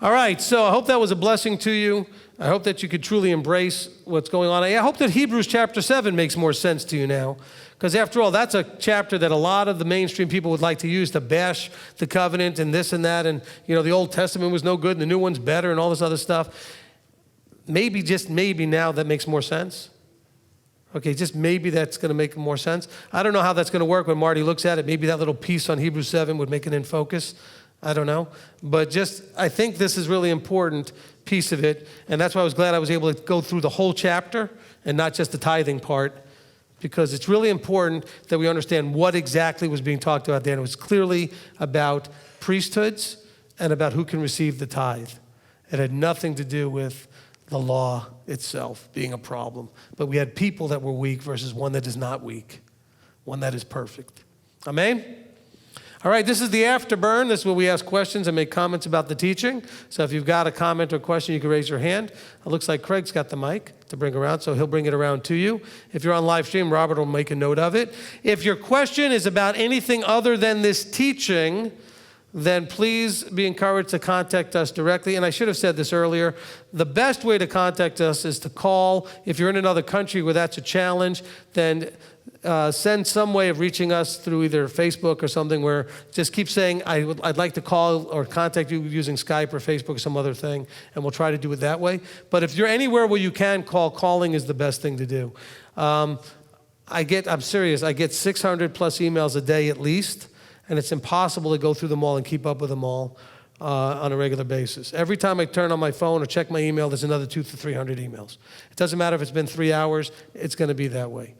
All right, so I hope that was a blessing to you. I hope that you could truly embrace what's going on. I hope that Hebrews chapter 7 makes more sense to you now, because after all, that's a chapter that a lot of the mainstream people would like to use to bash the covenant and this and that, and the Old Testament was no good and the new one's better and all this other stuff. Maybe, just maybe now that makes more sense. Okay, just maybe that's going to make more sense. I don't know how that's going to work when Marty looks at it. Maybe that little piece on Hebrews 7 would make it in focus. I don't know. But I think this is really important piece of it. And that's why I was glad I was able to go through the whole chapter and not just the tithing part, because it's really important that we understand what exactly was being talked about there. And it was clearly about priesthoods and about who can receive the tithe. It had nothing to do with the law itself being a problem. But we had people that were weak versus one that is not weak, one that is perfect. Amen? All right, this is the Afterburn. This is where we ask questions and make comments about the teaching. So if you've got a comment or question, you can raise your hand. It looks like Craig's got the mic to bring around, so he'll bring it around to you. If you're on live stream, Robert will make a note of it. If your question is about anything other than this teaching, then please be encouraged to contact us directly. And I should have said this earlier. The best way to contact us is to call. If you're in another country where that's a challenge, then send some way of reaching us through either Facebook or something, where just keep saying, I'd like to call or contact you using Skype or Facebook or some other thing, and we'll try to do it that way. But if you're anywhere where you can call, calling is the best thing to do. I'm serious, I get 600 plus emails a day at least, and it's impossible to go through them all and keep up with them all on a regular basis. Every time I turn on my phone or check my email, there's another 200 to 300 emails. It doesn't matter if it's been 3 hours, it's going to be that way.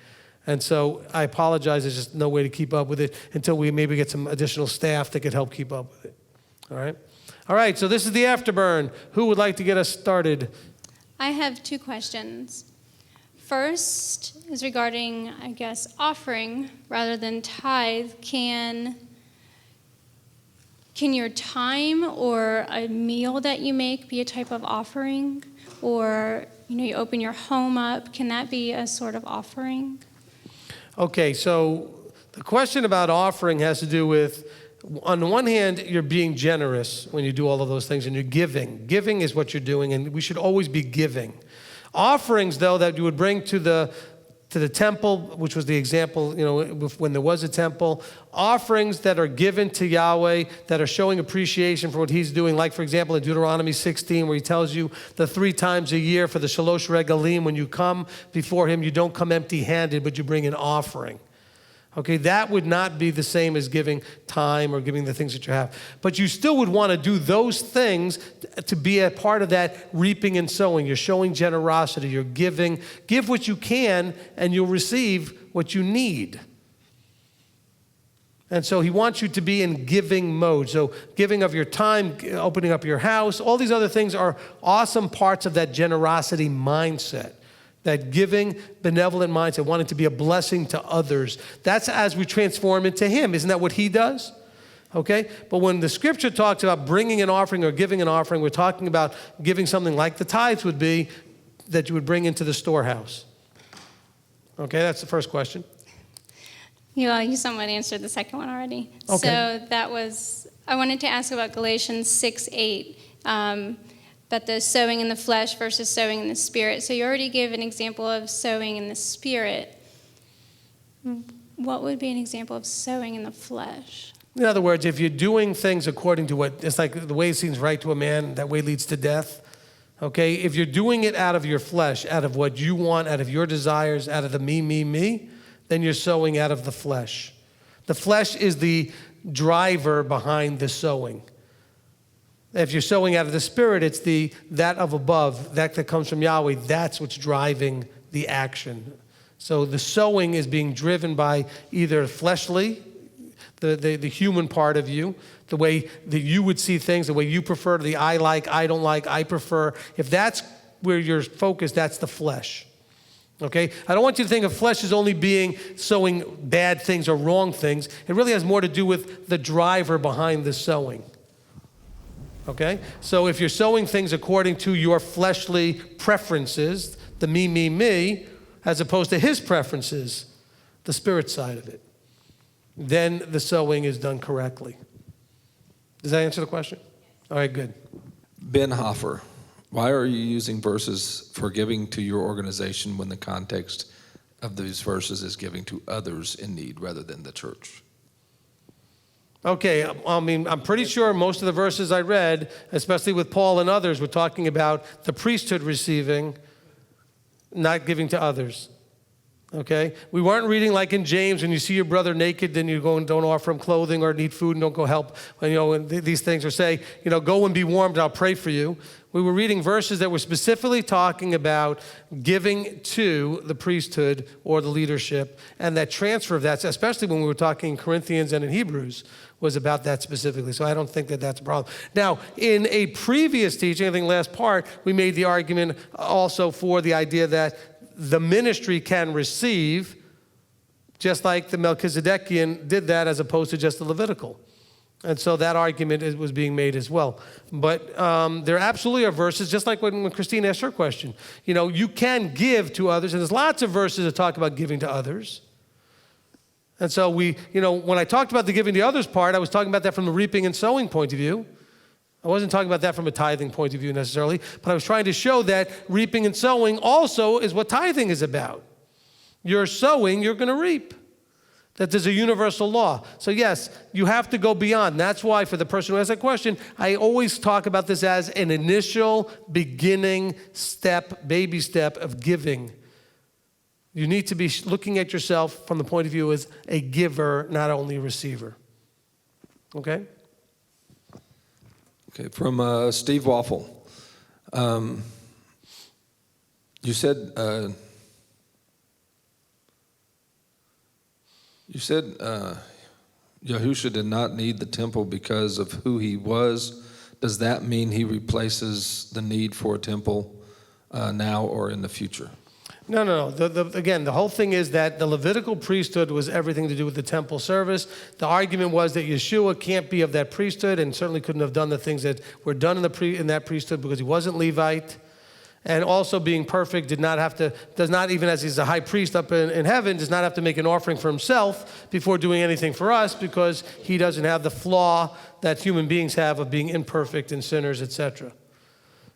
And so I apologize, there's just no way to keep up with it until we maybe get some additional staff that could help keep up with it. All right? All right, so this is the Afterburn. Who would like to get us started? I have 2 questions. First is regarding, I guess, offering rather than tithe. Can your time or a meal that you make be a type of offering? Or, you open your home up, can that be a sort of offering? Okay, so the question about offering has to do with, on the one hand, you're being generous when you do all of those things, and you're giving. Giving is what you're doing, and we should always be giving. Offerings, though, that you would bring to the temple, which was the example, when there was a temple, offerings that are given to Yahweh, that are showing appreciation for what he's doing, like, for example, in Deuteronomy 16, where he tells you the 3 times a year for the Shalosh Regalim, when you come before him, you don't come empty-handed, but you bring an offering. Okay, that would not be the same as giving time or giving the things that you have. But you still would want to do those things to be a part of that reaping and sowing. You're showing generosity. You're giving. Give what you can, and you'll receive what you need. And so he wants you to be in giving mode. So giving of your time, opening up your house, all these other things are awesome parts of that generosity mindset. That giving, benevolent mindset, wanting to be a blessing to others. That's as we transform into him. Isn't that what he does? Okay? But when the scripture talks about bringing an offering or giving an offering, we're talking about giving something like the tithes would be, that you would bring into the storehouse. Okay, that's the first question. You somewhat answered the second one already. Okay. So I wanted to ask about Galatians 6:8. About the sowing in the flesh versus sowing in the spirit. So you already gave an example of sowing in the spirit. What would be an example of sowing in the flesh? In other words, if you're doing things according to it's like the way it seems right to a man, that way leads to death. Okay, if you're doing it out of your flesh, out of what you want, out of your desires, out of the me, then you're sowing out of the flesh. The flesh is the driver behind the sowing. If you're sowing out of the spirit, it's that of above, that comes from Yahweh. That's what's driving the action. So the sowing is being driven by either fleshly, the human part of you, the way that you would see things, the way you prefer, the I like, I don't like, I prefer. If that's where you're focused, that's the flesh. Okay? I don't want you to think of flesh as only being sowing bad things or wrong things. It really has more to do with the driver behind the sowing. Okay? So if you're sowing things according to your fleshly preferences, the me, as opposed to his preferences, the spirit side of it, then the sowing is done correctly. Does that answer the question? All right, good. Benhofer, why are you using verses for giving to your organization when the context of these verses is giving to others in need rather than the church? Okay, I mean, I'm pretty sure most of the verses I read, especially with Paul and others, were talking about the priesthood receiving, not giving to others. Okay? We weren't reading like in James, when you see your brother naked, then you go and don't offer him clothing or need food and don't go help. And, these things, or say, go and be warmed, I'll pray for you. We were reading verses that were specifically talking about giving to the priesthood or the leadership, and that transfer of that, especially when we were talking in Corinthians and in Hebrews, was about that specifically. So I don't think that that's a problem. Now, in a previous teaching, I think last part, we made the argument also for the idea that the ministry can receive, just like the Melchizedekian did that, as opposed to just the Levitical. And so that argument was being made as well. But there absolutely are verses, just like when Christine asked her question. You can give to others, and there's lots of verses that talk about giving to others. And so when I talked about the giving to others part, I was talking about that from the reaping and sowing point of view. I wasn't talking about that from a tithing point of view necessarily, but I was trying to show that reaping and sowing also is what tithing is about. You're sowing, you're going to reap. That there's a universal law. So yes, you have to go beyond. That's why for the person who asked that question, I always talk about this as an initial beginning step, baby step of giving. You need to be looking at yourself from the point of view as a giver, not only a receiver. Okay? Okay, from Steve Waffle. You said Yahusha did not need the temple because of who he was. Does that mean he replaces the need for a temple now or in the future? No. Again, the whole thing is that the Levitical priesthood was everything to do with the temple service. The argument was that Yeshua can't be of that priesthood and certainly couldn't have done the things that were done in that priesthood because he wasn't Levite. And also being perfect does not even as he's a high priest up in heaven, does not have to make an offering for himself before doing anything for us because he doesn't have the flaw that human beings have of being imperfect and sinners, etc.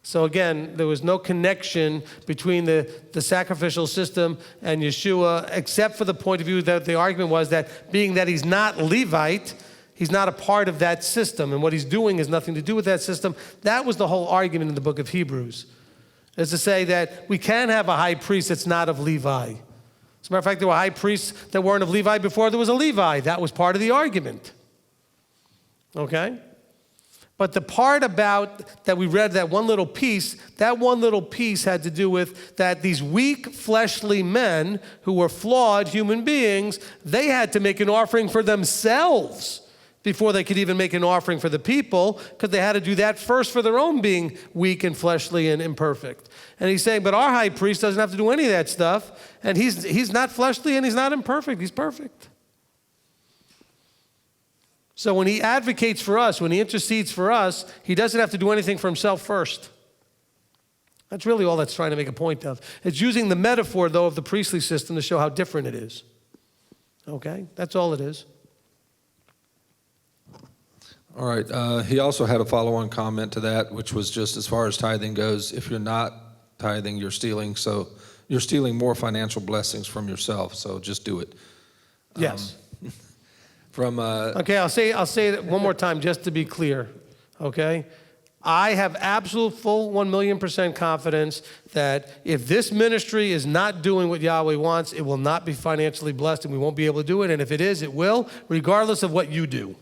So again, there was no connection between the sacrificial system and Yeshua, except for the point of view that the argument was that being that he's not Levite, he's not a part of that system, and what he's doing has nothing to do with that system. That was the whole argument in the book of Hebrews, is to say that we can have a high priest that's not of Levi. As a matter of fact, there were high priests that weren't of Levi before there was a Levi. That was part of the argument. Okay? But the part about that we read, that one little piece had to do with that these weak fleshly men who were flawed human beings, they had to make an offering for themselves before they could even make an offering for the people, because they had to do that first for their own being weak and fleshly and imperfect. And he's saying, but our high priest doesn't have to do any of that stuff, and he's not fleshly and he's not imperfect, he's perfect. So when he advocates for us, when he intercedes for us, he doesn't have to do anything for himself first. That's really all that's trying to make a point of. It's using the metaphor, though, of the priestly system to show how different it is. Okay? That's all it is. All right. He also had a follow-on comment to that, which was just as far as tithing goes, if you're not tithing, you're stealing. So you're stealing more financial blessings from yourself. So just do it. Yes. Okay, I'll say it one more time just to be clear. Okay? I have absolute full 1,000,000% confidence that if this ministry is not doing what Yahweh wants, it will not be financially blessed and we won't be able to do it. And if it is, it will, regardless of what you do.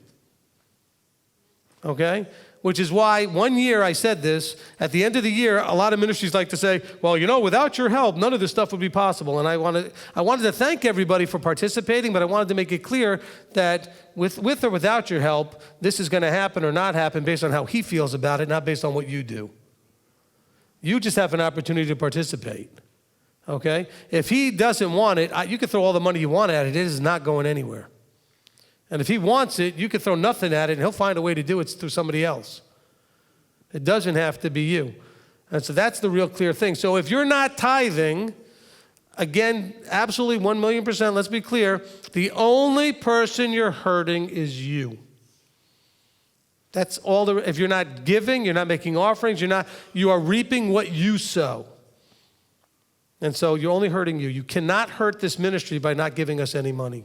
Okay? Which is why one year I said this, at the end of the year, a lot of ministries like to say, well, without your help, none of this stuff would be possible. And I wanted to thank everybody for participating, but I wanted to make it clear that with or without your help, this is going to happen or not happen based on how he feels about it, not based on what you do. You just have an opportunity to participate. Okay? If he doesn't want it, you can throw all the money you want at it. It is not going anywhere. And if he wants it, you can throw nothing at it, and he'll find a way to do it through somebody else. It doesn't have to be you. And so that's the real clear thing. So if you're not tithing, again, absolutely 1,000,000%, let's be clear, the only person you're hurting is you. That's all. If you're not giving, you're not making offerings, you are reaping what you sow. And so you're only hurting you. You cannot hurt this ministry by not giving us any money.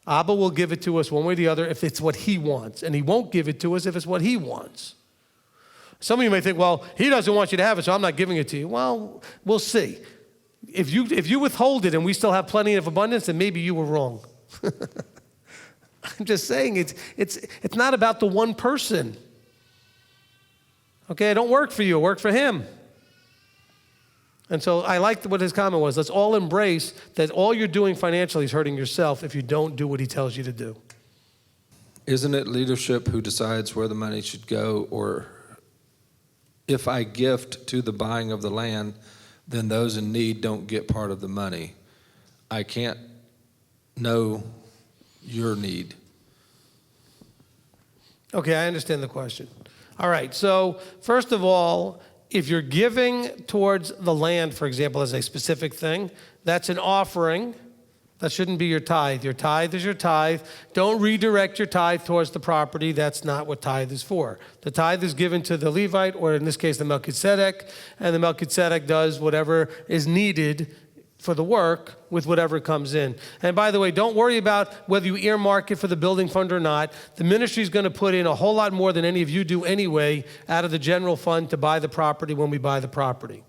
Abba will give it to us one way or the other if it's what he wants, and he won't give it to us if it's what he wants. Some of you may think, well, he doesn't want you to have it, so I'm not giving it to you. Well, we'll see. If you withhold it and we still have plenty of abundance, then maybe you were wrong. I'm just saying it's not about the one person. Okay, I don't work for you, I work for him. And so I liked what his comment was. Let's all embrace that all you're doing financially is hurting yourself if you don't do what he tells you to do. Isn't it leadership who decides where the money should go? Or if I gift to the buying of the land, then those in need don't get part of the money. I can't know your need. Okay, I understand the question. All right, so first of all, if you're giving towards the land, for example, as a specific thing, that's an offering. That shouldn't be your tithe. Your tithe is your tithe. Don't redirect your tithe towards the property. That's not what tithe is for. The tithe is given to the Levite, or in this case, the Melchizedek, and the Melchizedek does whatever is needed for the work with whatever comes in. And by the way, don't worry about whether you earmark it for the building fund or not. The ministry is going to put in a whole lot more than any of you do anyway out of the general fund to buy the property when we buy the property.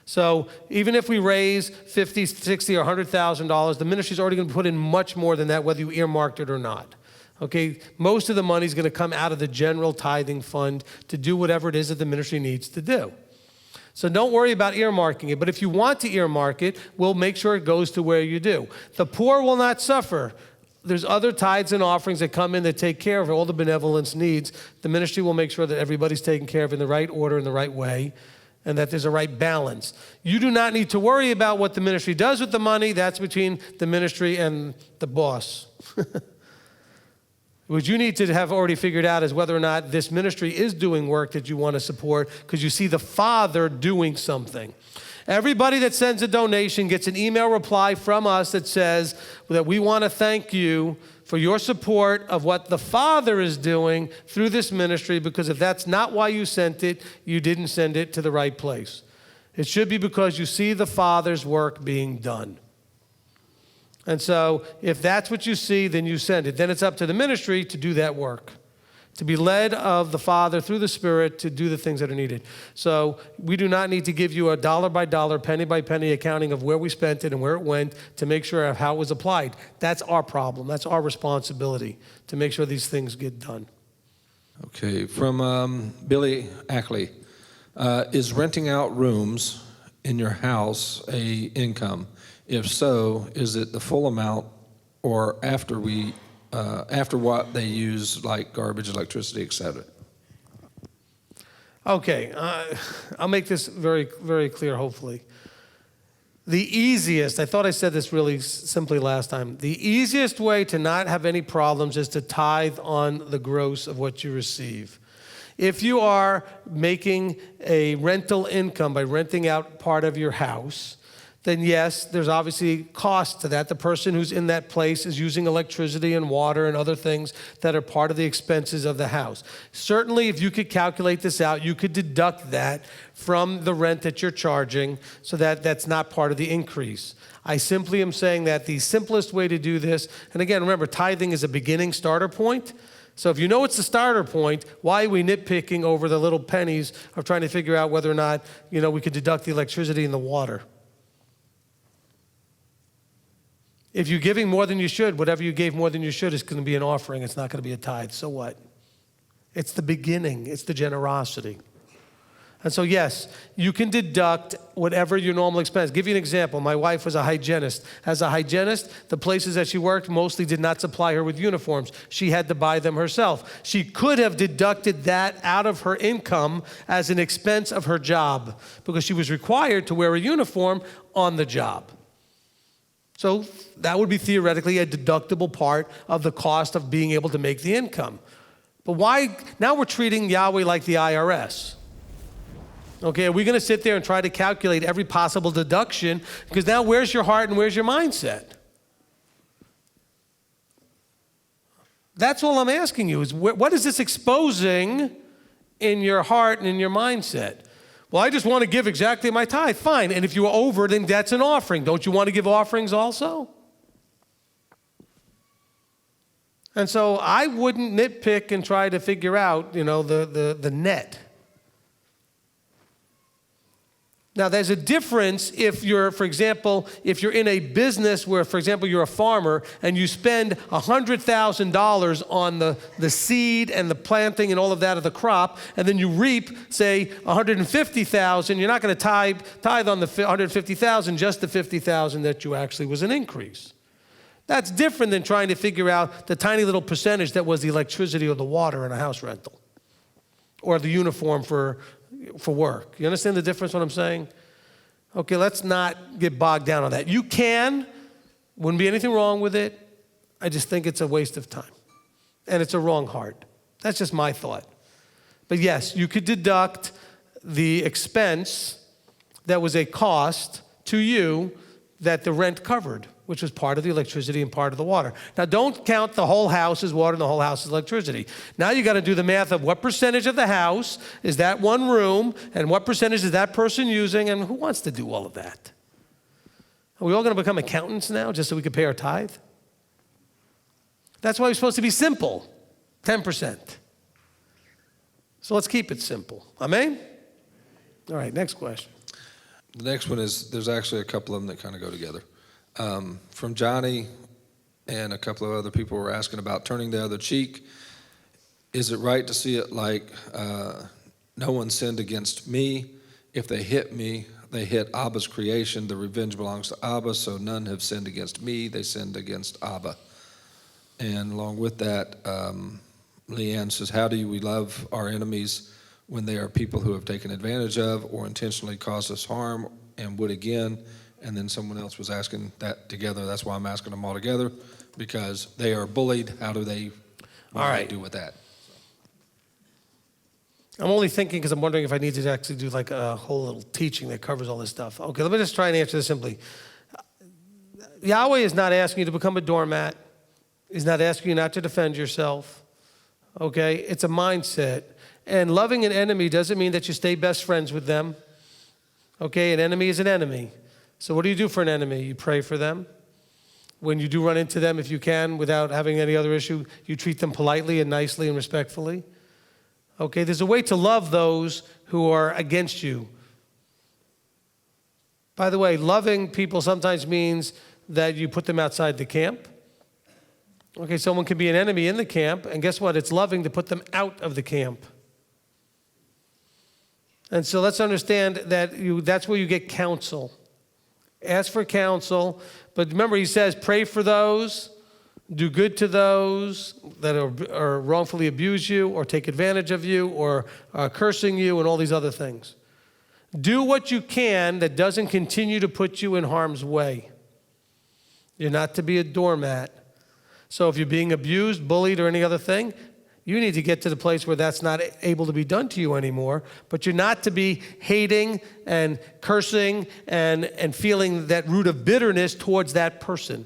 So even if we raise $50, $60, or $100,000, the ministry is already going to put in much more than that, whether you earmarked it or not. Okay, most of the money is going to come out of the general tithing fund to do whatever it is that the ministry needs to do. So don't worry about earmarking it. But if you want to earmark it, we'll make sure it goes to where you do. The poor will not suffer. There's other tithes and offerings that come in that take care of all the benevolence needs. The ministry will make sure that everybody's taken care of in the right order, in the right way, and that there's a right balance. You do not need to worry about what the ministry does with the money. That's between the ministry and the boss. What you need to have already figured out is whether or not this ministry is doing work that you want to support, because you see the Father doing something. Everybody that sends a donation gets an email reply from us that says that we want to thank you for your support of what the Father is doing through this ministry, because if that's not why you sent it, you didn't send it to the right place. It should be because you see the Father's work being done. And so if that's what you see, then you send it. Then it's up to the ministry to do that work, to be led of the Father through the Spirit to do the things that are needed. So we do not need to give you a dollar by dollar, penny by penny accounting of where we spent it and where it went to make sure of how it was applied. That's our problem. That's our responsibility to make sure these things get done. Okay, from Billy Ackley. Is renting out rooms in your house a income? If so, is it the full amount or after what they use, like garbage, electricity, etc.? Okay, I'll make this very, very clear, hopefully. The easiest, I thought I said this really simply last time, the easiest way to not have any problems is to tithe on the gross of what you receive. If you are making a rental income by renting out part of your house, then yes, there's obviously cost to that. The person who's in that place is using electricity and water and other things that are part of the expenses of the house. Certainly, if you could calculate this out, you could deduct that from the rent that you're charging so that that's not part of the increase. I simply am saying that the simplest way to do this, and again, remember, tithing is a beginning starter point. So if you know it's the starter point, why are we nitpicking over the little pennies of trying to figure out whether or not, we could deduct the electricity and the water? If you're giving more than you should, whatever you gave more than you should is going to be an offering. It's not going to be a tithe. So what? It's the beginning. It's the generosity. And so, yes, you can deduct whatever your normal expense. Give you an example. My wife was a hygienist. As a hygienist, the places that she worked mostly did not supply her with uniforms. She had to buy them herself. She could have deducted that out of her income as an expense of her job because she was required to wear a uniform on the job. So that would be theoretically a deductible part of the cost of being able to make the income. But why? Now we're treating Yahweh like the IRS. Okay, are we going to sit there and try to calculate every possible deduction? Because now where's your heart and where's your mindset? That's all I'm asking you is what is this exposing in your heart and in your mindset? Well, I just want to give exactly my tithe. Fine. And if you're over, then that's an offering. Don't you want to give offerings also? And so I wouldn't nitpick and try to figure out, the net. Now, there's a difference if you're, for example, if you're in a business where, for example, you're a farmer and you spend $100,000 on the seed and the planting and all of that of the crop, and then you reap, say, $150,000. You're not going to tithe on the $150,000, just the $50,000 that you actually was an increase. That's different than trying to figure out the tiny little percentage that was the electricity or the water in a house rental or the uniform for work. You understand the difference, what I'm saying? Okay, let's not get bogged down on that. You wouldn't be anything wrong with it. I just think it's a waste of time. And it's a wrong heart. That's just my thought. But yes, you could deduct the expense that was a cost to you that the rent covered, which was part of the electricity and part of the water. Now, don't count the whole house as water and the whole house as electricity. Now you got to do the math of what percentage of the house is that one room and what percentage is that person using, and who wants to do all of that? Are we all going to become accountants now just so we can pay our tithe? That's why it's supposed to be simple, 10%. So let's keep it simple. Amen? All right, next question. The next one is, there's actually a couple of them that kind of go together. From Johnny and a couple of other people were asking about turning the other cheek. Is it right to see it like no one sinned against me? If they hit me, they hit Abba's creation. The revenge belongs to Abba, so none have sinned against me. They sinned against Abba. And along with that, Leanne says, how do we love our enemies when they are people who have taken advantage of or intentionally caused us harm and would again? And then someone else was asking that together. That's why I'm asking them all together, because they are bullied. How do they do with that? I'm only thinking because I'm wondering if I need to actually do like a whole little teaching that covers all this stuff. Okay, let me just try and answer this simply. Yahweh is not asking you to become a doormat. He's not asking you not to defend yourself. Okay, it's a mindset. And loving an enemy doesn't mean that you stay best friends with them. Okay, an enemy is an enemy. So what do you do for an enemy? You pray for them. When you do run into them, if you can, without having any other issue, you treat them politely and nicely and respectfully. Okay, there's a way to love those who are against you. By the way, loving people sometimes means that you put them outside the camp. Okay, someone can be an enemy in the camp, and guess what? It's loving to put them out of the camp. And so let's understand that that's where you get counsel. Ask for counsel, but remember he says, pray for those, do good to those that are wrongfully abuse you or take advantage of you or are cursing you and all these other things. Do what you can that doesn't continue to put you in harm's way. You're not to be a doormat. So if you're being abused, bullied, or any other thing, you need to get to the place where that's not able to be done to you anymore. But you're not to be hating and cursing and feeling that root of bitterness towards that person.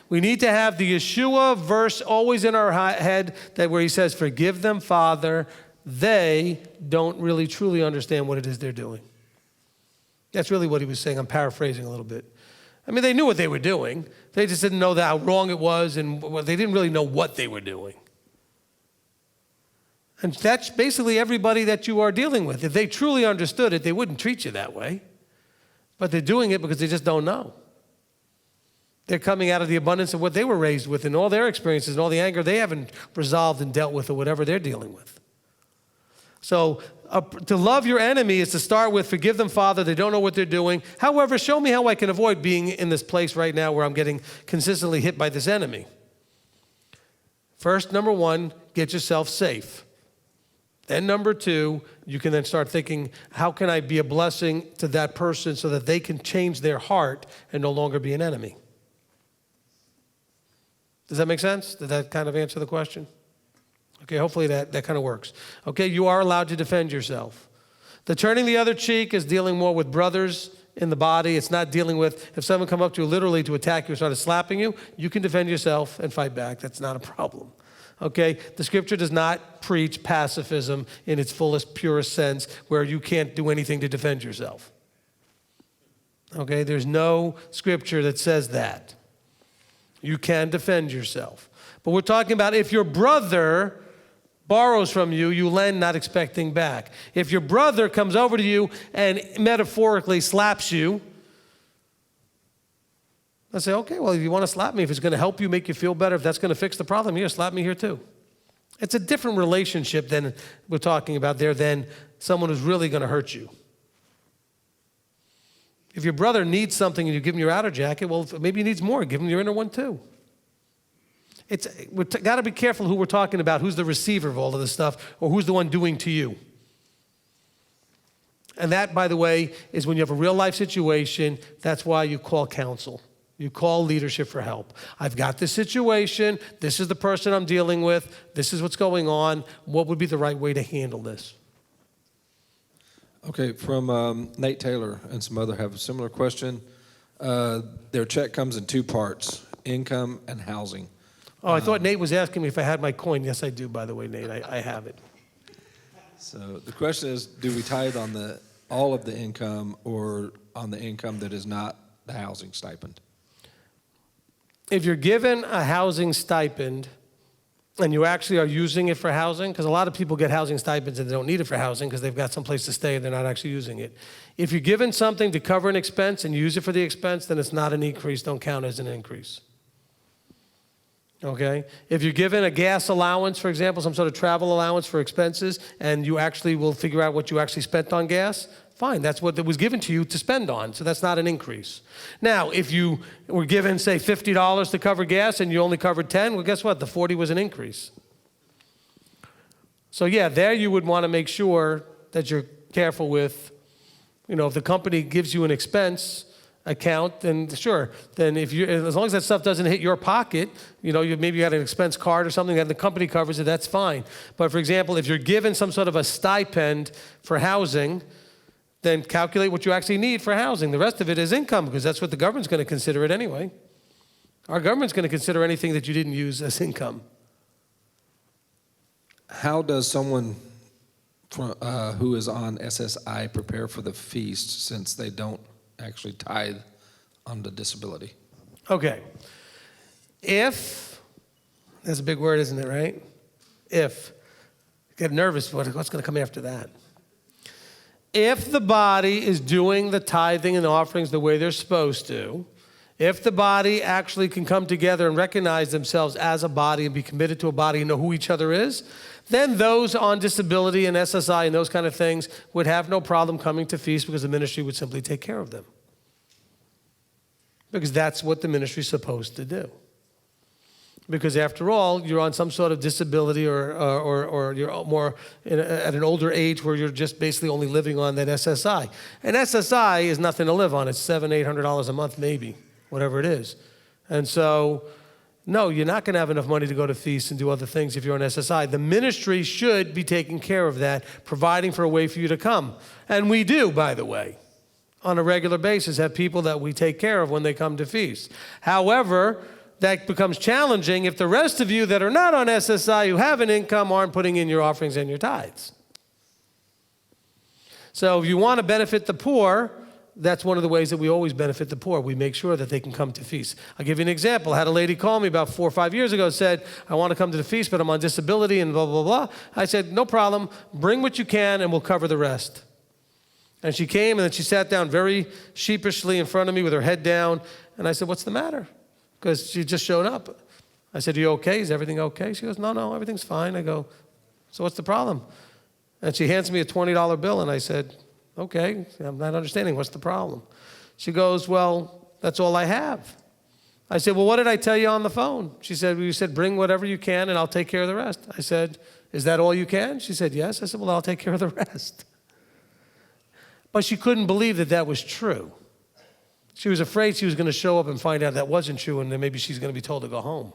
We need to have the Yeshua verse always in our head, that where he says, forgive them, Father. They don't really truly understand what it is they're doing. That's really what he was saying. I'm paraphrasing a little bit. I mean, they knew what they were doing. They just didn't know how wrong it was, and they didn't really know what they were doing. And that's basically everybody that you are dealing with. If they truly understood it, they wouldn't treat you that way. But they're doing it because they just don't know. They're coming out of the abundance of what they were raised with and all their experiences and all the anger they haven't resolved and dealt with or whatever they're dealing with. So to love your enemy is to start with, forgive them, Father. They don't know what they're doing. However, show me how I can avoid being in this place right now where I'm getting consistently hit by this enemy. First, number one, get yourself safe. Then number two, you can then start thinking, how can I be a blessing to that person so that they can change their heart and no longer be an enemy? Does that make sense? Did that kind of answer the question? Okay, hopefully that kind of works. Okay, you are allowed to defend yourself. The turning the other cheek is dealing more with brothers in the body. It's not dealing with, if someone come up to you literally to attack you and started slapping you, you can defend yourself and fight back. That's not a problem. Okay? The scripture does not preach pacifism in its fullest, purest sense where you can't do anything to defend yourself. Okay? There's no scripture that says that. You can defend yourself. But we're talking about if your brother borrows from you, you lend not expecting back. If your brother comes over to you and metaphorically slaps you, I say, okay, well, if you want to slap me, if it's going to help you, make you feel better, if that's going to fix the problem, here, slap me here too. It's a different relationship than we're talking about there than someone who's really going to hurt you. If your brother needs something and you give him your outer jacket, well, maybe he needs more. Give him your inner one too. We've got to be careful who we're talking about, who's the receiver of all of this stuff, or who's the one doing to you. And that, by the way, is when you have a real life situation, that's why you call counsel. You call leadership for help. I've got this situation. This is the person I'm dealing with. This is what's going on. What would be the right way to handle this? Okay, from Nate Taylor and some other have a similar question. Their check comes in two parts, income and housing. Oh, I thought Nate was asking me if I had my coin. Yes, I do, by the way, Nate. I have it. So the question is, do we tithe on all of the income or on the income that is not the housing stipend? If you're given a housing stipend and you actually are using it for housing, because a lot of people get housing stipends and they don't need it for housing because they've got some place to stay and they're not actually using it. If you're given something to cover an expense and you use it for the expense, then it's not an increase. Don't count as an increase. Okay? If you're given a gas allowance, for example, some sort of travel allowance for expenses, and you actually will figure out what you actually spent on gas, fine, that's what was given to you to spend on, so that's not an increase. Now, if you were given, say, $50 to cover gas and you only covered 10, well, guess what? The 40 was an increase. So yeah, there you would want to make sure that you're careful with, if the company gives you an expense account, then sure, then as long as that stuff doesn't hit your pocket, maybe you got an expense card or something and the company covers it, that's fine. But for example, if you're given some sort of a stipend for housing, then calculate what you actually need for housing. The rest of it is income, because that's what the government's going to consider it anyway. Our government's going to consider anything that you didn't use as income. How does someone who is on SSI prepare for the feast since they don't actually tithe on the disability? Okay. If, that's a big word, isn't it, right? If. Get nervous, what's going to come after that? If the body is doing the tithing and offerings the way they're supposed to, if the body actually can come together and recognize themselves as a body and be committed to a body and know who each other is, then those on disability and SSI and those kind of things would have no problem coming to feast because the ministry would simply take care of them. Because that's what the ministry is supposed to do. Because after all, you're on some sort of disability or you're more at an older age where you're just basically only living on that SSI. And SSI is nothing to live on. It's $700, $800 a month maybe, whatever it is. And so, no, you're not going to have enough money to go to feasts and do other things if you're on SSI. The ministry should be taking care of that, providing for a way for you to come. And we do, by the way, on a regular basis, have people that we take care of when they come to feasts. However, that becomes challenging if the rest of you that are not on SSI who have an income aren't putting in your offerings and your tithes. So if you want to benefit the poor, that's one of the ways that we always benefit the poor. We make sure that they can come to feasts. I'll give you an example. I had a lady call me about 4 or 5 years ago, said, I want to come to the feast, but I'm on disability and blah, blah, blah. I said, no problem. Bring what you can and we'll cover the rest. And she came and then she sat down very sheepishly in front of me with her head down. And I said, what's the matter? Because she just showed up. I said, are you okay? Is everything okay? She goes, no, everything's fine. I go, so what's the problem? And she hands me a $20 bill, and I said, okay, I'm not understanding. What's the problem? She goes, well, that's all I have. I said, well, what did I tell you on the phone? She said, well, you said, bring whatever you can, and I'll take care of the rest. I said, is that all you can? She said, yes. I said, well, I'll take care of the rest. But she couldn't believe that was true. She was afraid she was going to show up and find out that wasn't true, and then maybe she's going to be told to go home.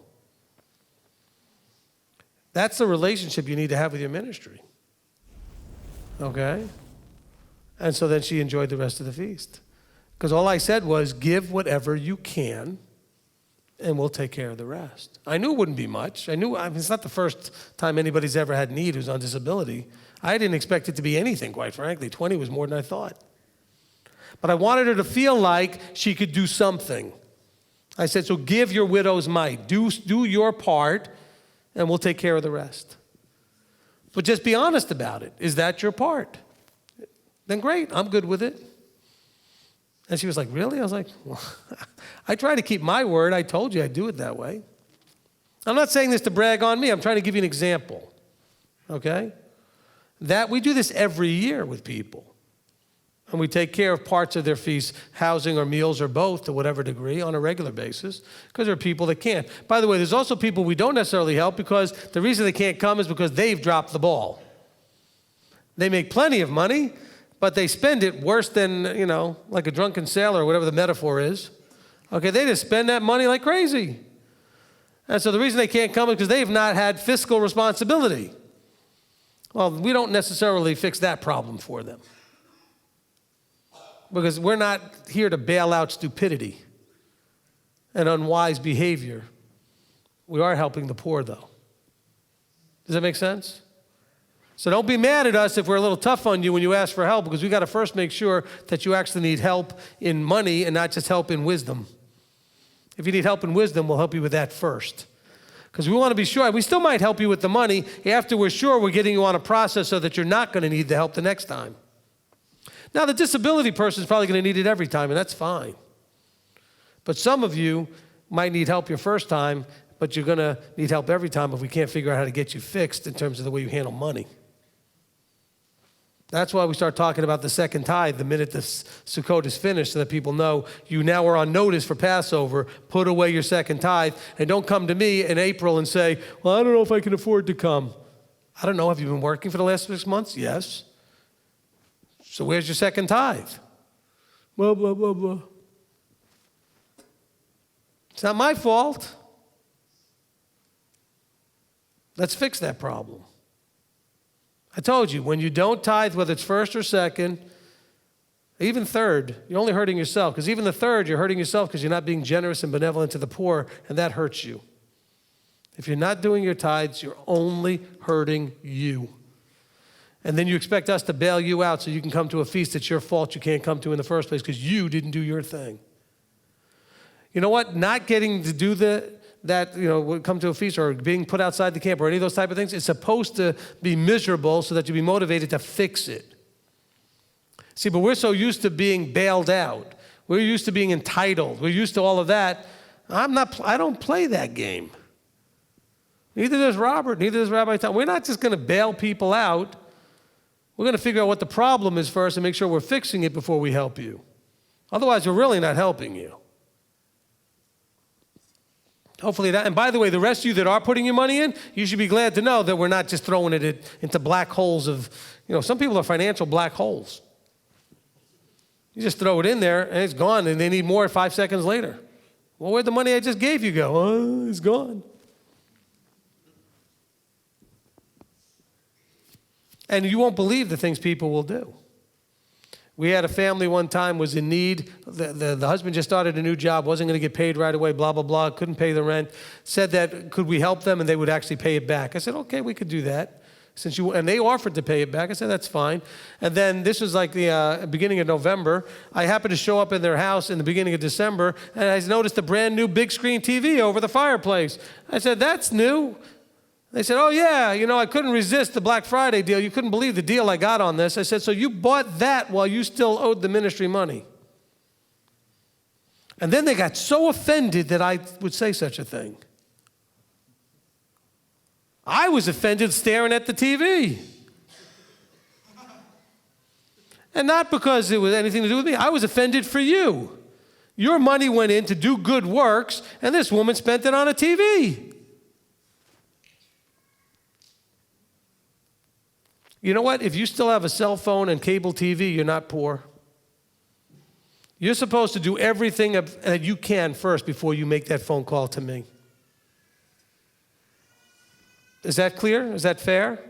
That's the relationship you need to have with your ministry. Okay? And so then she enjoyed the rest of the feast. Because all I said was, give whatever you can, and we'll take care of the rest. I knew it wouldn't be much. It's not the first time anybody's ever had need who's on disability. I didn't expect it to be anything, quite frankly. 20 was more than I thought. But I wanted her to feel like she could do something. I said, so give your widow's mite. Do your part, and we'll take care of the rest. But just be honest about it. Is that your part? Then great, I'm good with it. And she was like, really? I was like, well, I try to keep my word. I told you I'd do it that way. I'm not saying this to brag on me. I'm trying to give you an example, okay? That we do this every year with people. And we take care of parts of their feast, housing or meals or both to whatever degree on a regular basis, because there are people that can't. By the way, there's also people we don't necessarily help because the reason they can't come is because they've dropped the ball. They make plenty of money, but they spend it worse than, like a drunken sailor or whatever the metaphor is. Okay, they just spend that money like crazy. And so the reason they can't come is because they've not had fiscal responsibility. Well, we don't necessarily fix that problem for them. Because we're not here to bail out stupidity and unwise behavior. We are helping the poor, though. Does that make sense? So don't be mad at us if we're a little tough on you when you ask for help, because we got to first make sure that you actually need help in money and not just help in wisdom. If you need help in wisdom, we'll help you with that first. Because we want to be sure. We still might help you with the money after we're sure we're getting you on a process so that you're not going to need the help the next time. Now, the disability person is probably going to need it every time, and that's fine. But some of you might need help your first time, but you're going to need help every time if we can't figure out how to get you fixed in terms of the way you handle money. That's why we start talking about the second tithe the minute the Sukkot is finished, so that people know you now are on notice for Passover. Put away your second tithe, and don't come to me in April and say, well, I don't know if I can afford to come. I don't know. Have you been working for the last 6 months? Yes. So where's your second tithe? Blah, blah, blah, blah. It's not my fault. Let's fix that problem. I told you, when you don't tithe, whether it's first or second, even third, you're only hurting yourself. Because even the third, you're hurting yourself because you're not being generous and benevolent to the poor, and that hurts you. If you're not doing your tithes, you're only hurting you. And then you expect us to bail you out so you can come to a feast that's your fault you can't come to in the first place because you didn't do your thing. You know what? Not getting to do come to a feast or being put outside the camp or any of those type of things, it's supposed to be miserable so that you be motivated to fix it. See, but we're so used to being bailed out. We're used to being entitled. We're used to all of that. I don't play that game. Neither does Robert, neither does Rabbi Tom. We're not just going to bail people out. We're going to figure out what the problem is first and make sure we're fixing it before we help you. Otherwise, we're really not helping you. Hopefully that, and by the way, the rest of you that are putting your money in, you should be glad to know that we're not just throwing it into black holes of, some people are financial black holes. You just throw it in there and it's gone and they need more 5 seconds later. Well, where'd the money I just gave you go? Oh, it's gone. And you won't believe the things people will do. We had a family one time was in need. The husband just started a new job, wasn't going to get paid right away, blah, blah, blah, couldn't pay the rent. Said that, could we help them? And they would actually pay it back. I said, okay, we could do that. And they offered to pay it back. I said, that's fine. And then this was like the beginning of November. I happened to show up in their house in the beginning of December, and I noticed a brand new big screen TV over the fireplace. I said, that's new. They said, oh, yeah, I couldn't resist the Black Friday deal. You couldn't believe the deal I got on this. I said, so you bought that while you still owed the ministry money. And then they got so offended that I would say such a thing. I was offended staring at the TV. And not because it was anything to do with me. I was offended for you. Your money went in to do good works, and this woman spent it on a TV. You know what? If you still have a cell phone and cable TV, you're not poor. You're supposed to do everything that you can first before you make that phone call to me. Is that clear? Is that fair?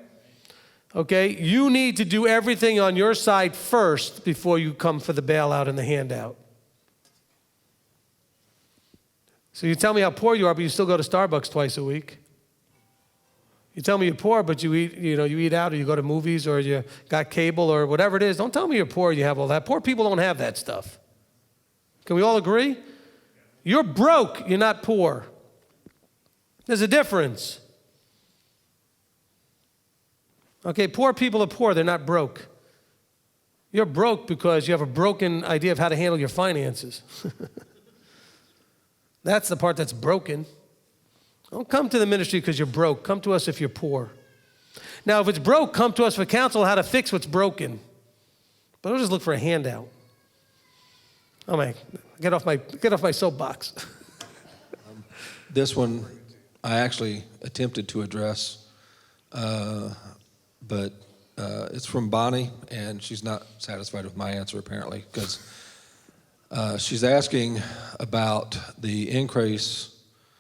Okay? You need to do everything on your side first before you come for the bailout and the handout. So you tell me how poor you are, but you still go to Starbucks twice a week. You tell me you're poor, but you eat out, or you go to movies, or you got cable, or whatever it is. Don't tell me you're poor, you have all that. Poor people don't have that stuff. Can we all agree? You're broke, you're not poor. There's a difference. Okay, poor people are poor, they're not broke. You're broke because you have a broken idea of how to handle your finances. That's the part that's broken. Don't come to the ministry because you're broke. Come to us if you're poor. Now, if it's broke, come to us for counsel on how to fix what's broken. But don't just look for a handout. Oh my, get off my soapbox. This one I actually attempted to address, but it's from Bonnie, and she's not satisfied with my answer apparently, because she's asking about the increase.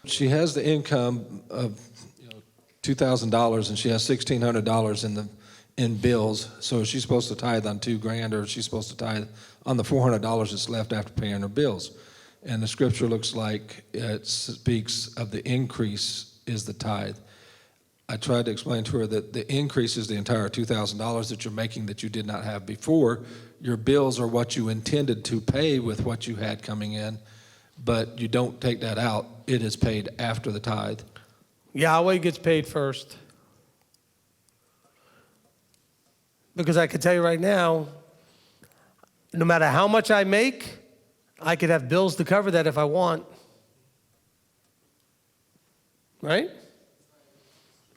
She has the income of $2,000, and she has $1,600 in bills. So is she supposed to tithe on $2,000, or is she supposed to tithe on the $400 that's left after paying her bills? And the scripture looks like it speaks of the increase is the tithe. I tried to explain to her that the increase is the entire $2,000 that you're making that you did not have before. Your bills are what you intended to pay with what you had coming in, but you don't take that out. It is paid after the tithe. Yahweh gets paid first. Because I can tell you right now, no matter how much I make, I could have bills to cover that if I want. Right?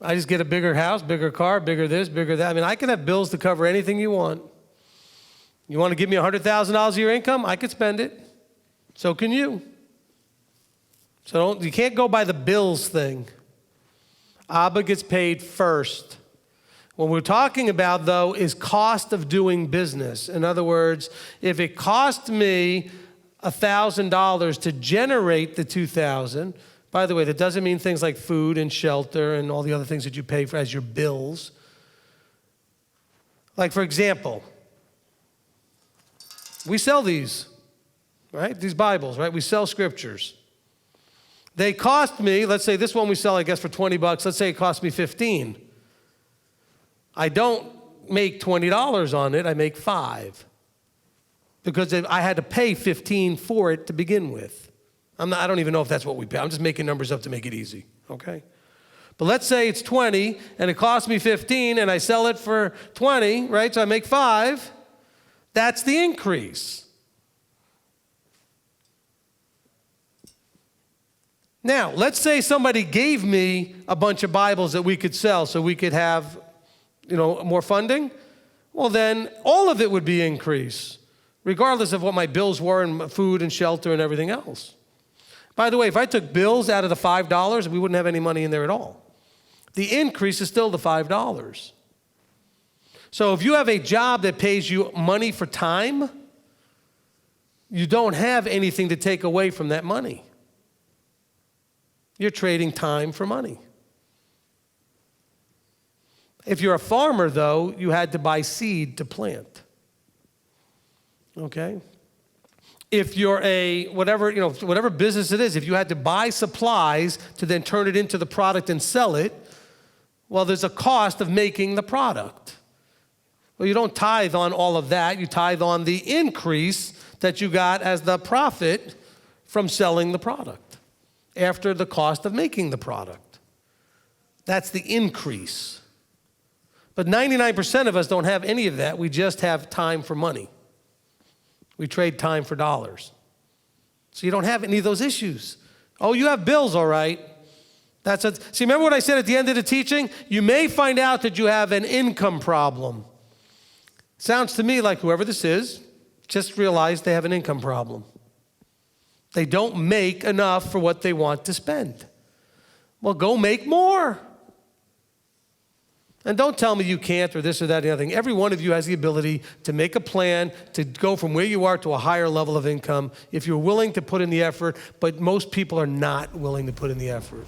I just get a bigger house, bigger car, bigger this, bigger that. I mean, I can have bills to cover anything you want. You want to give me $100,000 of your income? I could spend it. So can you. So you can't go by the bills thing. Abba gets paid first. What we're talking about, though, is cost of doing business. In other words, if it cost me $1,000 to generate the $2,000, by the way, that doesn't mean things like food and shelter and all the other things that you pay for as your bills. Like, for example, we sell these, right? These Bibles, right? We sell scriptures. They cost me, let's say this one we sell, I guess, for $20. Let's say it cost me $15. I don't make $20 on it, I make $5. Because I had to pay $15 for it to begin with. I don't even know if that's what we pay. I'm just making numbers up to make it easy, okay? But let's say it's 20 and it costs me 15 and I sell it for 20, right? So I make 5. That's the increase. Now, let's say somebody gave me a bunch of Bibles that we could sell so we could have, more funding. Well, then all of it would be increase, regardless of what my bills were and food and shelter and everything else. By the way, if I took bills out of the $5, we wouldn't have any money in there at all. The increase is still the $5. So if you have a job that pays you money for time, you don't have anything to take away from that money. You're trading time for money. If you're a farmer, though, you had to buy seed to plant. Okay? If you're whatever business it is, if you had to buy supplies to then turn it into the product and sell it, well, there's a cost of making the product. Well, you don't tithe on all of that. You tithe on the increase that you got as the profit from selling the product after the cost of making the product. That's the increase. But 99% of us don't have any of that. We just have time for money. We trade time for dollars. So you don't have any of those issues. Oh, you have bills, all right. See, remember what I said at the end of the teaching? You may find out that you have an income problem. Sounds to me like whoever this is just realized they have an income problem. They don't make enough for what they want to spend. Well, go make more. And don't tell me you can't or this or that or the other thing. Every one of you has the ability to make a plan to go from where you are to a higher level of income if you're willing to put in the effort, but most people are not willing to put in the effort.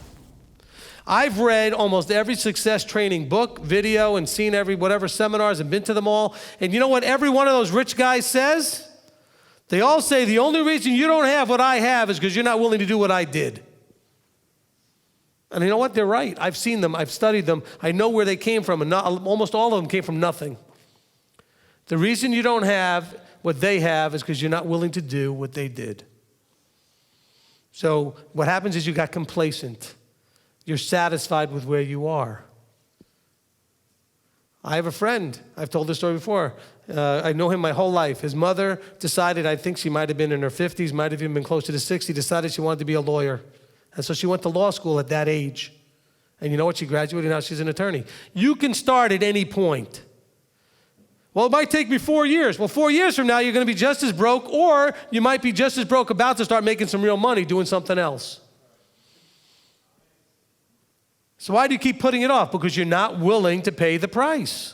I've read almost every success training book, video, and seen whatever seminars and been to them all. And you know what every one of those rich guys says? They all say the only reason you don't have what I have is because you're not willing to do what I did. And you know what? They're right. I've seen them. I've studied them. I know where they came from, and almost all of them came from nothing. The reason you don't have what they have is because you're not willing to do what they did. So what happens is you got complacent. You're satisfied with where you are. I have a friend. I've told this story before. I know him my whole life. His mother decided, I think she might have been in her 50s, might have even been close to the 60s, decided she wanted to be a lawyer. And so she went to law school at that age. And you know what? She graduated, now she's an attorney. You can start at any point. Well, it might take me 4 years. Well, 4 years from now, you're going to be just as broke, or you might be just as broke about to start making some real money doing something else. So why do you keep putting it off? Because you're not willing to pay the price.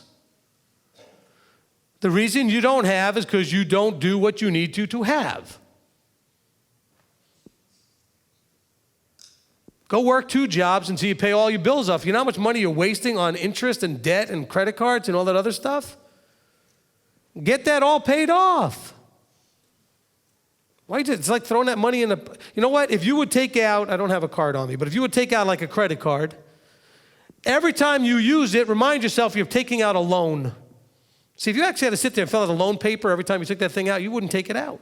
The reason you don't have is because you don't do what you need to have. Go work 2 jobs until you pay all your bills off. You know how much money you're wasting on interest and debt and credit cards and all that other stuff? Get that all paid off. Why? It's like throwing that money in a... You know what? If you would take out... I don't have a card on me, but if you would take out like a credit card, every time you use it, remind yourself you're taking out a loan. See, if you actually had to sit there and fill out a loan paper every time you took that thing out, you wouldn't take it out.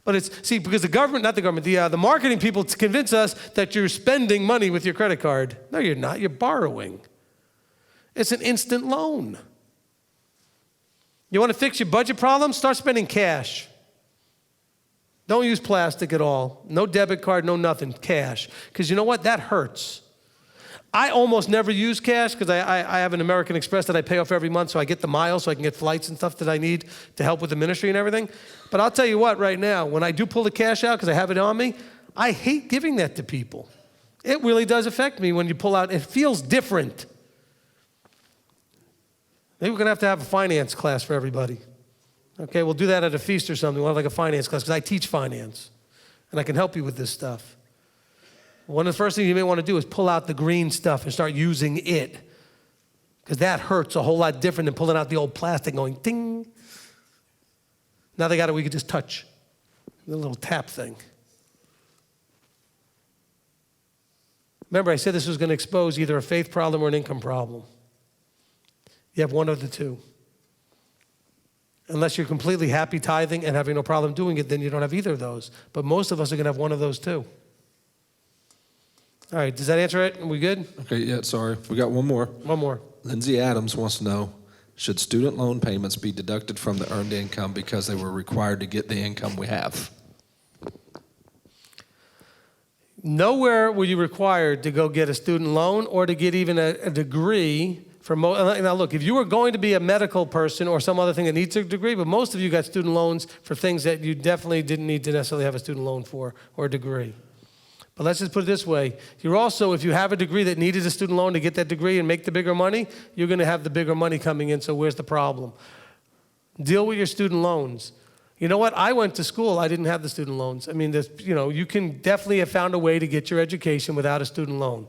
But it's, see, because the marketing people convince us that you're spending money with your credit card. No, you're not. You're borrowing. It's an instant loan. You want to fix your budget problems? Start spending cash. Don't use plastic at all. No debit card, no nothing. Cash. Because you know what? That hurts. I almost never use cash because I have an American Express that I pay off every month, so I get the miles so I can get flights and stuff that I need to help with the ministry and everything. But I'll tell you what, right now, when I do pull the cash out because I have it on me, I hate giving that to people. It really does affect me when you pull out. It feels different. Maybe we're going to have a finance class for everybody. Okay, we'll do that at a feast or something. We'll have like a finance class because I teach finance, and I can help you with this stuff. One of the first things you may want to do is pull out the green stuff and start using it, because that hurts a whole lot different than pulling out the old plastic going ding. Now they got it, we could just touch the little tap thing. Remember, I said this was going to expose either a faith problem or an income problem. You have one of the two. Unless you're completely happy tithing and having no problem doing it, then you don't have either of those. But most of us are going to have one of those too. All right, does that answer it? Are we good? Okay, yeah, sorry. We got one more. One more. Lindsay Adams wants to know, should student loan payments be deducted from the earned income because they were required to get the income we have? Nowhere were you required to go get a student loan or to get even a degree. Now look, if you were going to be a medical person or some other thing that needs a degree, but most of you got student loans for things that you definitely didn't need to necessarily have a student loan for or a degree. But let's just put it this way. You're also, if you have a degree that needed a student loan to get that degree and make the bigger money, you're going to have the bigger money coming in, so where's the problem? Deal with your student loans. You know what? I went to school. I didn't have the student loans. I mean, you can definitely have found a way to get your education without a student loan.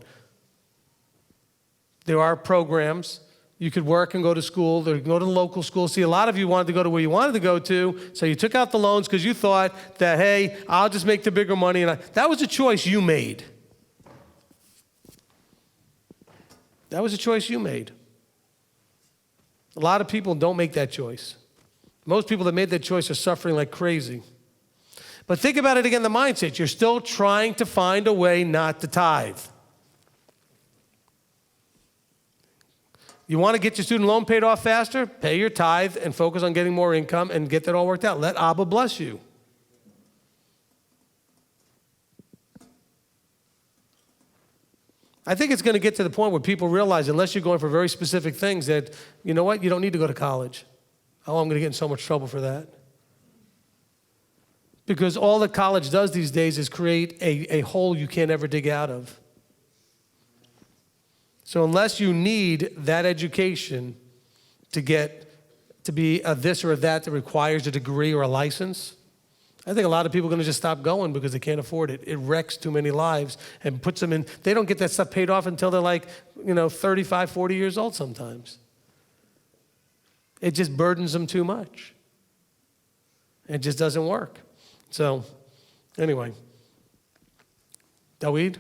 There are programs. You could work and go to school, or go to the local school. See, a lot of you wanted to go to where you wanted to go to, so you took out the loans because you thought that, hey, I'll just make the bigger money. And that was a choice you made. That was a choice you made. A lot of people don't make that choice. Most people that made that choice are suffering like crazy. But think about it again, the mindset. You're still trying to find a way not to tithe. You want to get your student loan paid off faster? Pay your tithe and focus on getting more income and get that all worked out. Let Abba bless you. I think it's going to get to the point where people realize, unless you're going for very specific things, that, you know what, you don't need to go to college. Oh, I'm going to get in so much trouble for that. Because all that college does these days is create a hole you can't ever dig out of. So unless you need that education to be a this or a that requires a degree or a license, I think a lot of people are going to just stop going because they can't afford it. It wrecks too many lives and puts them in. They don't get that stuff paid off until they're like, 35, 40 years old sometimes. It just burdens them too much. It just doesn't work. So, anyway. Daweed?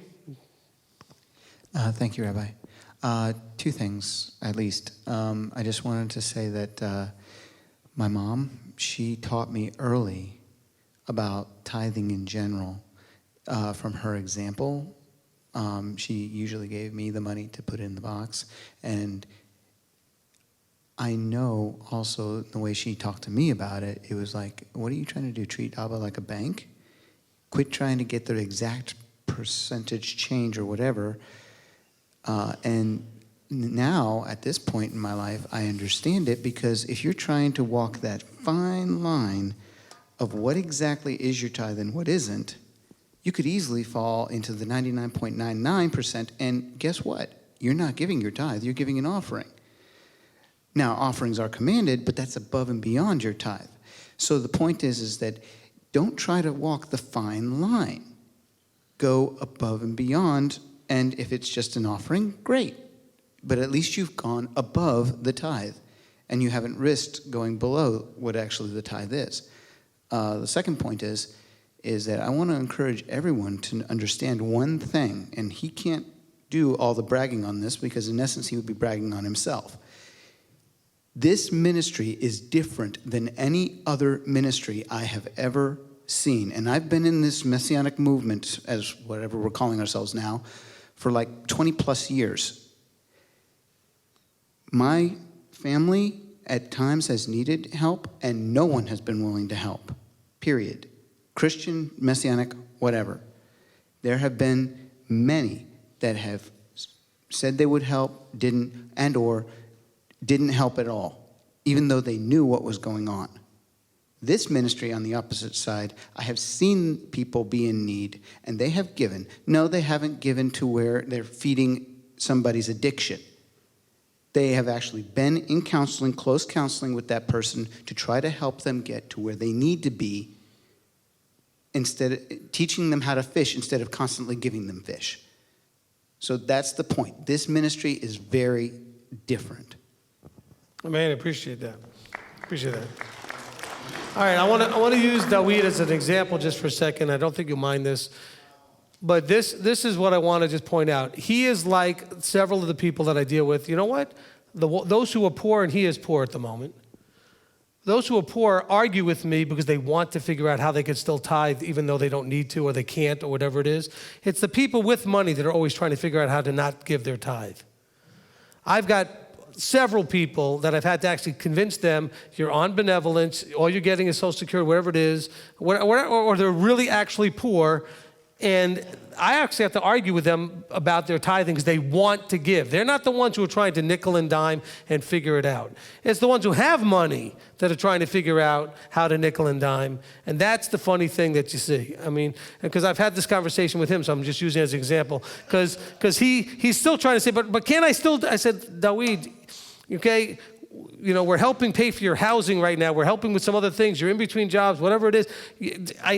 Thank you, Rabbi. Two things, at least. I just wanted to say that my mom, she taught me early about tithing in general from her example. She usually gave me the money to put in the box. And I know also the way she talked to me about it, it was like, what are you trying to do? Treat Abba like a bank? Quit trying to get the exact percentage change or whatever. And now, at this point in my life, I understand it, because if you're trying to walk that fine line of what exactly is your tithe and what isn't, you could easily fall into the 99.99%, and guess what? You're not giving your tithe, you're giving an offering. Now, offerings are commanded, but that's above and beyond your tithe. So the point is that don't try to walk the fine line. Go above and beyond, and if it's just an offering, great. But at least you've gone above the tithe, and you haven't risked going below what actually the tithe is. The second point is that I want to encourage everyone to understand one thing, and he can't do all the bragging on this, because in essence he would be bragging on himself. This ministry is different than any other ministry I have ever seen. And I've been in this Messianic movement, as whatever we're calling ourselves now, for like 20 plus years. My family at times has needed help, and no one has been willing to help, period. Christian, Messianic, whatever. There have been many that have said they would help, didn't, and or didn't help at all, even though they knew what was going on. This ministry, on the opposite side, I have seen people be in need, and they have given. No, they haven't given to where they're feeding somebody's addiction. They have actually been in counseling, close counseling with that person, to try to help them get to where they need to be, instead of teaching them how to fish instead of constantly giving them fish. So that's the point. This ministry is very different. Man, I appreciate that. Appreciate that. All right, I want to use Daweed as an example just for a second. I don't think you'll mind this. But this is what I want to just point out. He is like several of the people that I deal with. You know what? Those who are poor, and he is poor at the moment, those who are poor argue with me because they want to figure out how they can still tithe even though they don't need to or they can't or whatever it is. It's the people with money that are always trying to figure out how to not give their tithe. I've got several people that I've had to actually convince them, you're on benevolence, all you're getting is Social Security, whatever it is, or they're really actually poor, and I actually have to argue with them about their tithing because they want to give. They're not the ones who are trying to nickel and dime and figure it out. It's the ones who have money that are trying to figure out how to nickel and dime, and that's the funny thing that you see. I mean, because I've had this conversation with him, so I'm just using it as an example, because he's still trying to say, but can I still, I said, Daweed, okay, you know, we're helping pay for your housing right now. We're helping with some other things. You're in between jobs, whatever it is.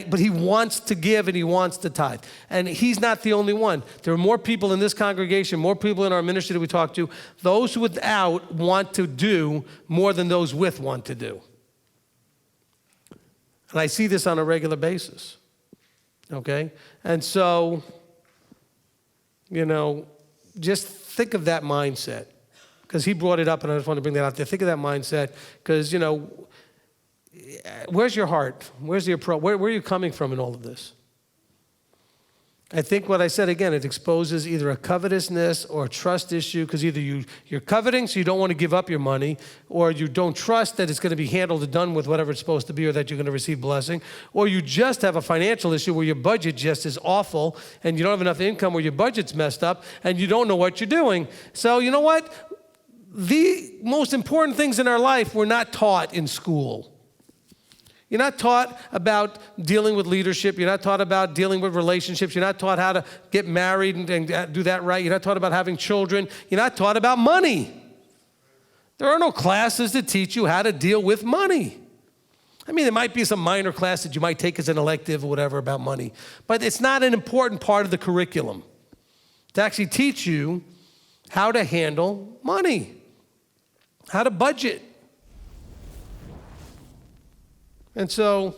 But he wants to give and he wants to tithe. And he's not the only one. There are more people in this congregation, more people in our ministry that we talk to. Those without want to do more than those with want to do. And I see this on a regular basis. Okay? And so, you know, just think of that mindset. Because he brought it up, and I just want to bring that out there. Think of that mindset, because, you know, where's your heart? Where's your where are you coming from in all of this? I think what I said again, it exposes either a covetousness or a trust issue, because either you're coveting, so you don't want to give up your money, or you don't trust that it's going to be handled and done with whatever it's supposed to be, or that you're going to receive blessing, or you just have a financial issue where your budget just is awful, and you don't have enough income, or your budget's messed up, and you don't know what you're doing. So you know what? The most important things in our life we're not taught in school. You're not taught about dealing with leadership. You're not taught about dealing with relationships. You're not taught how to get married and do that right. You're not taught about having children. You're not taught about money. There are no classes that teach you how to deal with money. I mean, there might be some minor class that you might take as an elective or whatever about money, but it's not an important part of the curriculum to actually teach you how to handle money. How to budget. And so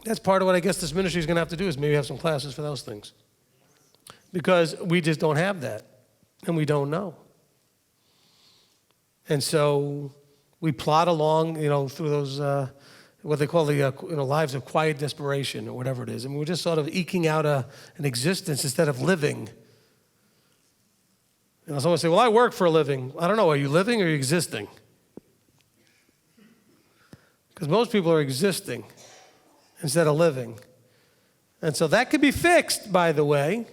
that's part of what I guess this ministry is going to have to do is maybe have some classes for those things. Because we just don't have that, and we don't know. And so we plod along, through those, what they call the lives of quiet desperation or whatever it is. And we're just sort of eking out an existence instead of living. Someone say, well, I work for a living. I don't know, are you living or are you existing? Because most people are existing instead of living. And so that could be fixed, by the way.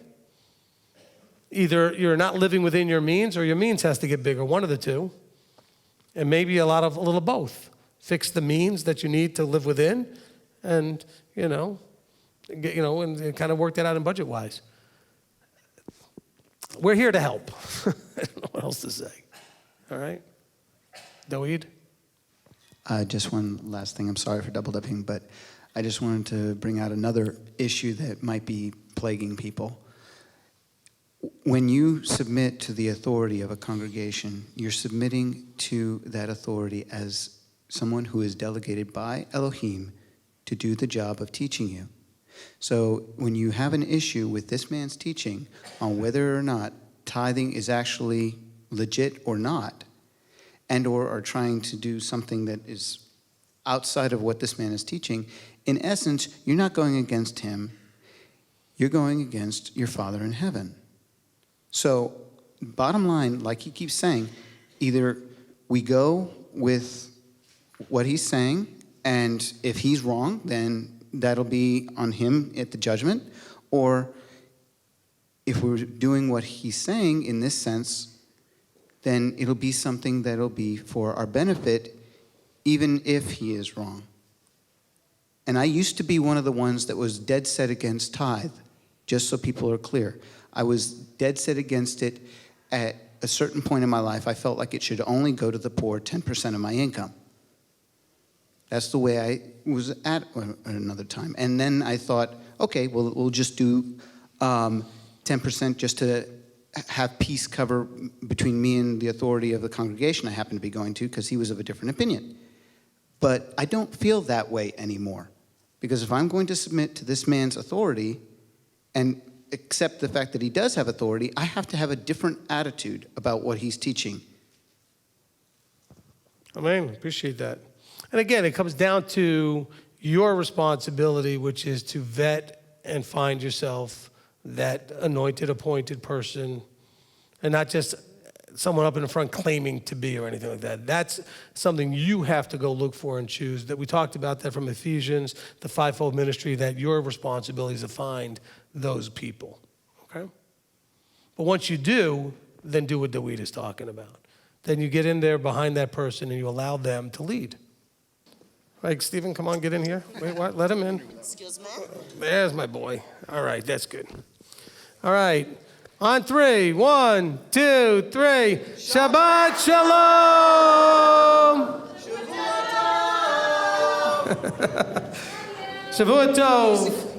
Either you're not living within your means or your means has to get bigger, one of the two. And maybe a little of both. Fix the means that you need to live within and, and kind of work that out in budget-wise. We're here to help. I don't know what else to say. All right? Doid? Just one last thing. I'm sorry for double dipping, but I just wanted to bring out another issue that might be plaguing people. When you submit to the authority of a congregation, you're submitting to that authority as someone who is delegated by Elohim to do the job of teaching you. So when you have an issue with this man's teaching on whether or not tithing is actually legit or not, and or are trying to do something that is outside of what this man is teaching, in essence, you're not going against him. You're going against your Father in heaven. So bottom line, like he keeps saying, either we go with what he's saying, and if he's wrong, then that'll be on him at the judgment, or if we're doing what he's saying in this sense, then it'll be something that'll be for our benefit, even if he is wrong. And I used to be one of the ones that was dead set against tithe, just so people are clear. I was dead set against it at a certain point in my life. I felt like it should only go to the poor, 10% of my income. That's the way I was at another time. And then I thought, okay, well, we'll just do 10% just to have peace cover between me and the authority of the congregation I happen to be going to, because he was of a different opinion. But I don't feel that way anymore. Because if I'm going to submit to this man's authority and accept the fact that he does have authority, I have to have a different attitude about what he's teaching. Amen. Appreciate that. And again, it comes down to your responsibility, which is to vet and find yourself that anointed, appointed person, and not just someone up in the front claiming to be or anything like that. That's something you have to go look for and choose. That we talked about that from Ephesians, the fivefold ministry, that your responsibility is to find those people, okay? But once you do, then do what Dawid is talking about. Then you get in there behind that person and you allow them to lead. Right, Stephen, come on, get in here. Wait, what? Let him in. Excuse me? There's my boy. All right, that's good. All right, on three. 1, 2, 3. Shabbat Shalom. Shavua Tov.